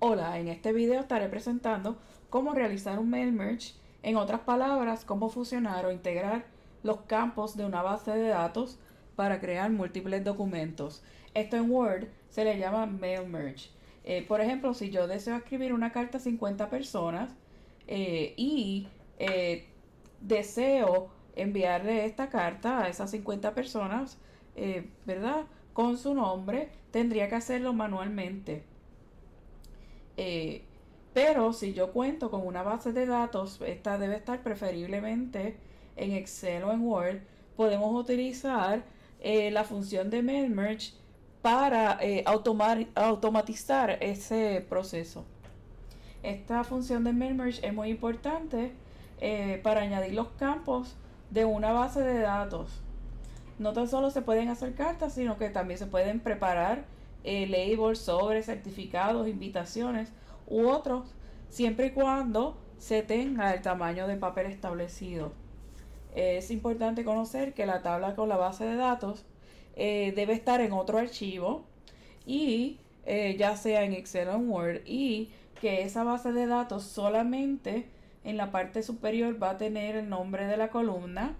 Hola, en este video estaré presentando cómo realizar un mail merge, en otras palabras, cómo fusionar o integrar los campos de una base de datos para crear múltiples documentos. Esto en Word se le llama mail merge. Por ejemplo, si yo deseo escribir una carta a 50 personas y deseo enviarle esta carta a esas 50 personas, ¿verdad? Con su nombre, tendría que hacerlo manualmente. Eh, pero si yo cuento con una base de datos, esta debe estar preferiblemente en Excel o en Word. Podemos utilizar la función de mail merge para automatizar ese proceso. Esta función de mail merge es muy importante para añadir los campos de una base de datos. No tan solo se pueden hacer cartas, sino que también se pueden preparar labels, sobres, certificados, invitaciones u otros, siempre y cuando se tenga el tamaño de papel establecido. Es importante conocer que la tabla con la base de datos debe estar en otro archivo y ya sea en Excel o en Word, y que esa base de datos solamente en la parte superior va a tener el nombre de la columna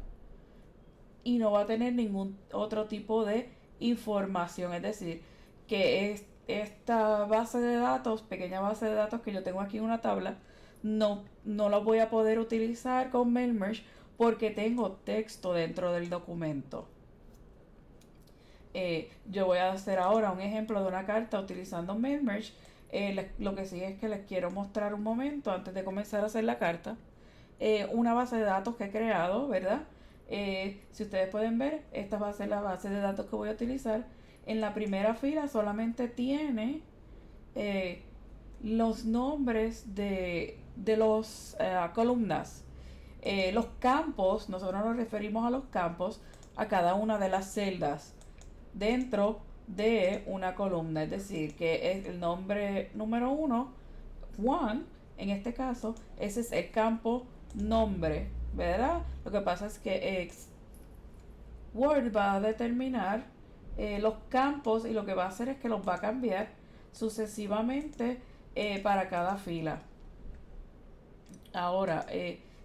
y no va a tener ningún otro tipo de información. Es decir, que esta base de datos, pequeña base de datos que yo tengo aquí en una tabla, no la voy a poder utilizar con MailMerge porque tengo texto dentro del documento. Yo voy a hacer ahora un ejemplo de una carta utilizando MailMerge. Lo que sí es que les quiero mostrar un momento antes de comenzar a hacer la carta. Una base de datos que he creado, ¿verdad? Si ustedes pueden ver, esta va a ser la base de datos que voy a utilizar. En la primera fila solamente tiene eh, los nombres de los columnas. Los campos, nosotros nos referimos a los campos a cada una de las celdas dentro de una columna. Es decir, que es el nombre número uno, one, en este caso, ese es el campo nombre, ¿verdad? Lo que pasa es que Word va a determinar los campos, y lo que va a hacer es que los va a cambiar sucesivamente para cada fila. Ahora,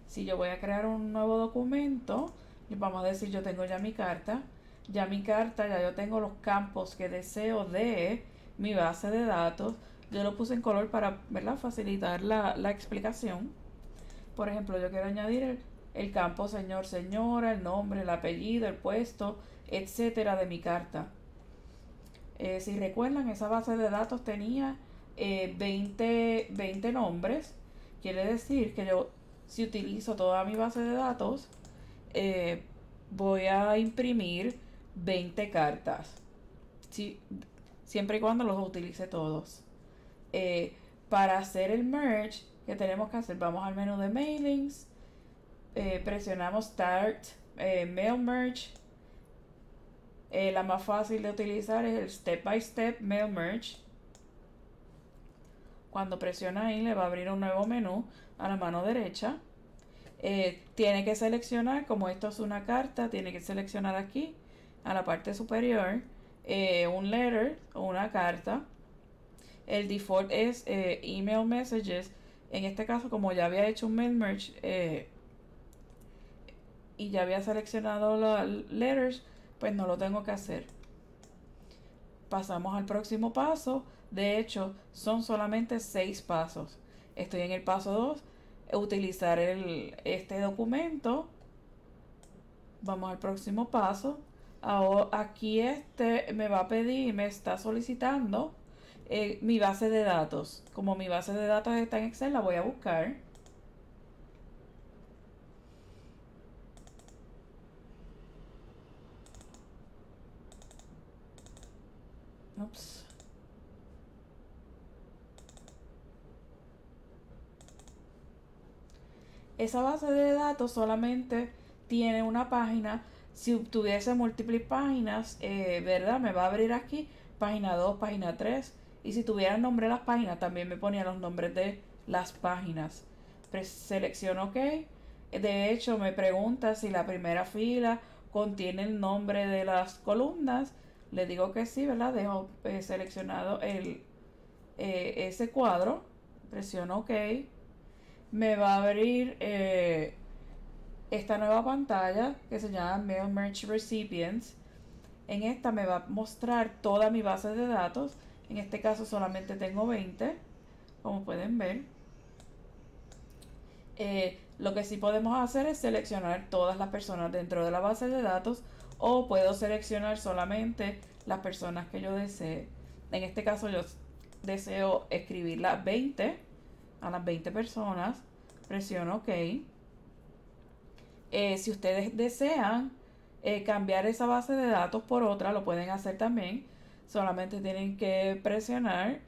si yo voy a crear un nuevo documento, vamos a decir, yo tengo ya mi carta. Ya yo tengo los campos que deseo de mi base de datos. Yo lo puse en color para, ¿verdad?, facilitar la explicación. Por ejemplo, yo quiero añadir el campo señor, señora, el nombre, el apellido, el puesto, etcétera de mi carta. Si recuerdan, esa base de datos tenía 20 nombres. Quiere decir que yo, si utilizo toda mi base de datos, eh, voy a imprimir 20 cartas. Si, siempre y cuando los utilice todos. Para hacer el merge, ¿qué tenemos que hacer? Vamos al menú de mailings, presionamos Start, Mail Merge. La más fácil de utilizar es el Step by Step Mail Merge. Cuando presiona ahí, le va a abrir un nuevo menú a la mano derecha. Tiene que seleccionar, como esto es una carta, tiene que seleccionar aquí a la parte superior un letter o una carta. El default es email messages. En este caso, como ya había hecho un mail merge y ya había seleccionado los letters, pues no lo tengo que hacer. Pasamos al próximo paso. De hecho, son solamente 6 pasos. Estoy en el paso 2, utilizar este documento. Vamos al próximo paso. Ahora, aquí me va a pedir, me está solicitando mi base de datos. Como mi base de datos está en Excel, la voy a buscar. Ups. Esa base de datos solamente tiene una página. Si tuviese múltiples páginas, ¿verdad? Me va a abrir aquí página 2, página 3. Y si tuviera el nombre de las páginas, también me ponía los nombres de las páginas. Selecciono OK. De hecho, me pregunta si la primera fila contiene el nombre de las columnas. Le digo que sí, ¿verdad? Dejo seleccionado ese cuadro, presiono OK, me va a abrir esta nueva pantalla que se llama Mail Merge Recipients. En esta me va a mostrar toda mi base de datos. En este caso solamente tengo 20, como pueden ver. Lo que sí podemos hacer es seleccionar todas las personas dentro de la base de datos, o puedo seleccionar solamente las personas que yo desee. En este caso yo deseo escribir las 20 a las 20 personas. Presiono OK. Si ustedes desean cambiar esa base de datos por otra, lo pueden hacer también. Solamente tienen que presionar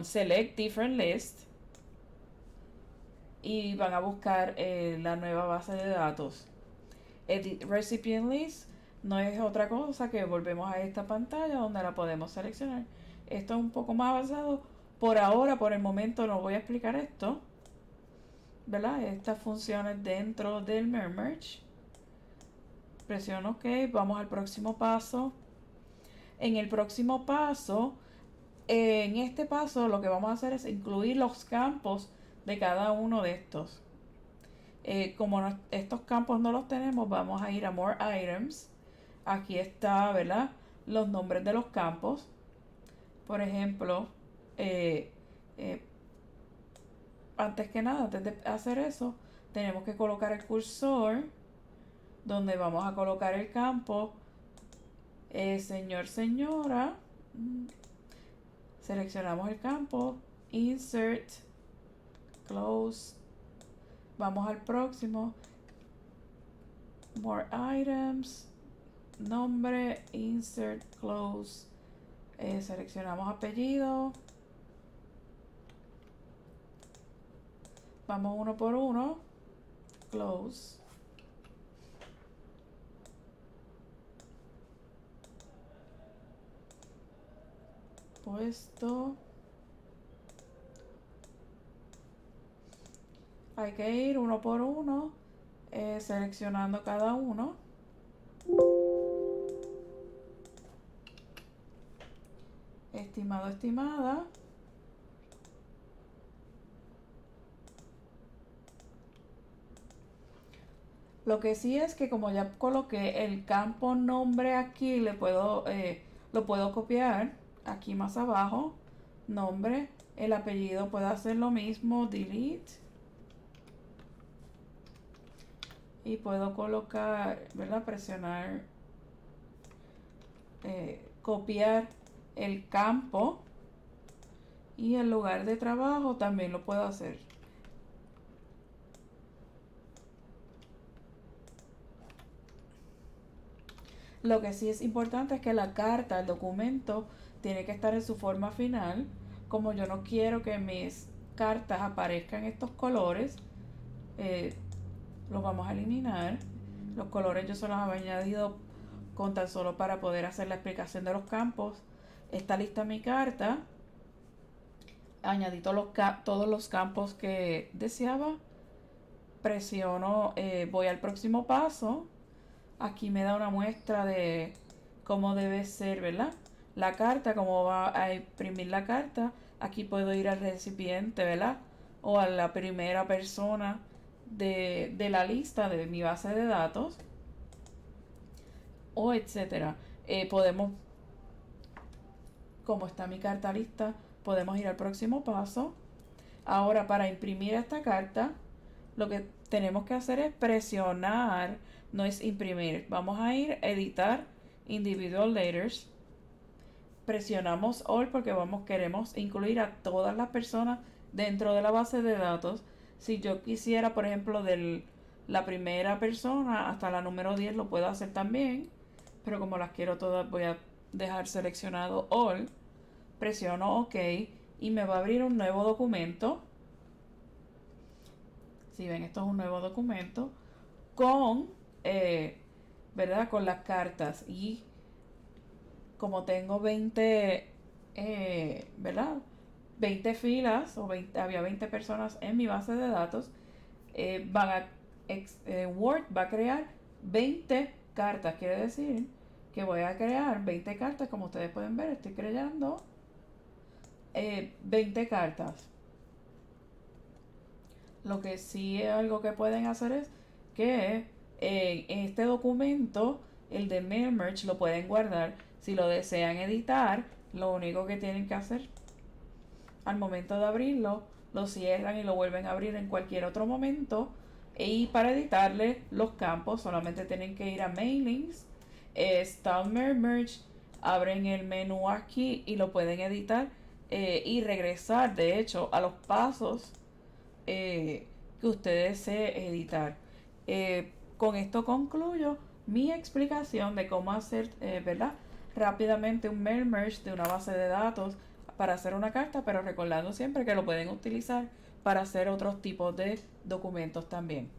Select Different List, y van a buscar la nueva base de datos. Edit Recipient List no es otra cosa que volvemos a esta pantalla donde la podemos seleccionar. Esto es un poco más avanzado. Por ahora, por el momento, no voy a explicar esto, ¿verdad? Estas funciones dentro del Mail Merge. Presiono OK. Vamos al próximo paso. En el próximo paso, en este paso, lo que vamos a hacer es incluir los campos de cada uno de estos. Como estos campos no los tenemos, vamos a ir a More Items. Aquí está, ¿verdad?, los nombres de los campos. Por ejemplo, antes que nada, antes de hacer eso, tenemos que colocar el cursor donde vamos a colocar el campo señor, señora. Seleccionamos el campo, Insert, Close. Vamos al próximo, More Items, nombre, Insert, Close. Seleccionamos apellido. Vamos uno por uno. Close. Puesto. Hay que ir uno por uno, seleccionando cada uno. Estimado, estimada. Lo que sí es que como ya coloqué el campo nombre aquí, lo puedo copiar aquí más abajo. Nombre, el apellido puedo hacer lo mismo, delete. Y puedo colocar, ¿verdad? Presionar, copiar el campo, y el lugar de trabajo también lo puedo hacer. Lo que sí es importante es que la carta, el documento, tiene que estar en su forma final. Como yo no quiero que mis cartas aparezcan estos colores, los vamos a eliminar. Los colores yo se los había añadido con tan solo para poder hacer la explicación de los campos. Está lista mi carta. Añadí todos los campos que deseaba. Presiono, voy al próximo paso. Aquí me da una muestra de cómo debe ser, ¿verdad?, la carta, cómo va a imprimir la carta. Aquí puedo ir al recipiente, ¿verdad?, o a la primera persona de la lista de mi base de datos, o etcétera. Podemos, como está mi carta lista, podemos ir al próximo paso. Ahora, para imprimir esta carta, lo que tenemos que hacer es presionar, no es imprimir. Vamos a ir a editar individual letters. Presionamos All porque queremos incluir a todas las personas dentro de la base de datos. Si yo quisiera, por ejemplo, de la primera persona hasta la número 10, lo puedo hacer también. Pero como las quiero todas, voy a dejar seleccionado All. Presiono OK y me va a abrir un nuevo documento. Si ven, esto es un nuevo documento con, ¿verdad?, con las cartas. Y como tengo 20, ¿verdad?, 20 filas, o había 20 personas en mi base de datos, Word va a crear 20 cartas. Quiere decir que voy a crear 20 cartas. Como ustedes pueden ver, estoy creando 20 cartas. Lo que sí es algo que pueden hacer es que en este documento, el de Mail Merge, lo pueden guardar. Si lo desean editar, lo único que tienen que hacer al momento de abrirlo, lo cierran y lo vuelven a abrir en cualquier otro momento. Y para editarle los campos, solamente tienen que ir a Mailings, Start Mail Merge, abren el menú aquí y lo pueden editar y regresar, de hecho, a los pasos que ustedes deseen editar. Con esto concluyo mi explicación de cómo hacer, ¿verdad? Rápidamente un mail merge de una base de datos para hacer una carta, pero recordando siempre que lo pueden utilizar para hacer otros tipos de documentos también.